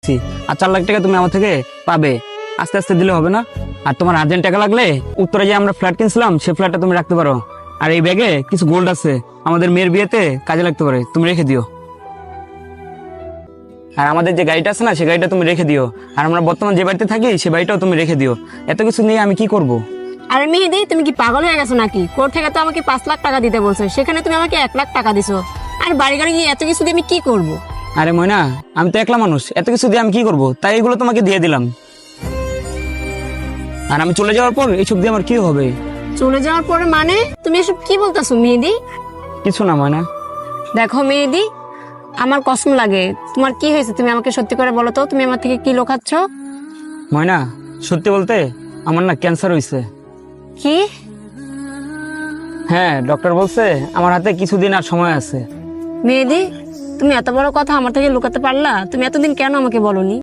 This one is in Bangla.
দিচ্ছি, আর 4 লাখ টাকা তুমি আমার থেকে পাবে। আস্তে আস্তে দিলে হবে না? আর তোমার আর্জেন্ট টাকা লাগলে উত্তরে যে আমরা ফ্ল্যাট কিনছিলাম সেই ফ্ল্যাটটা তুমি রাখতে পারো। আর এই ব্যাগে কিছু গোল্ড আছে, আমাদের মেয়ের বিয়েতে কাজে লাগতে পারে, তুমি রেখে দিও। আর আমাদের যে গাড়িটা আছে না, সেই গাড়িটা তুমি রেখে দিও। আর আমরা বর্তমান যে বাড়িতে থাকি সেই বাড়িটাও তুমি রেখে দিও। এত কিছু নিয়ে আমি কি করব? আরে মেহেদি, তুমি কি পাগল হয়ে গেছো নাকি? কোর্ট থেকে তো আমাকে 5 লাখ টাকা দিতে বলছো, সেখানে তুমি আমাকে 1 লাখ টাকা দিছো। আর বাড়ি গাড়ি নিয়ে এত কিছু দিয়ে আমি কি করব? আরে ময়না, আমি তো একলা মানুষ, এত কিছু দিয়ে আমি কি করব? তাই এগুলো তোমাকে দিয়ে দিলাম। আর আমি চলে যাওয়ার পর এইসব দিয়ে আমার কি হবে? চলে যাওয়ার পরে মানে? তুমি এসব কি বলতেছো মেহেদি? কিছু না ময়না। দেখো মেহেদি, আমার কসম লাগে। তোমার কি হয়েছে তুমি আমাকে সত্যি করে বলো তো, তুমি আমার থেকে কি লুকাচ্ছ? ময়না, সত্যি বলতে আমার না ক্যান্সার হয়েছে। কি? হ্যাঁ, ডক্টর বলছে আমার হাতে কিছুদিন আর সময় আছে। মেহেদি, তুমি এত বড় কথা আমার থেকে লুকাতে পারলা? তুমি এতদিন কেন আমাকে বলনি?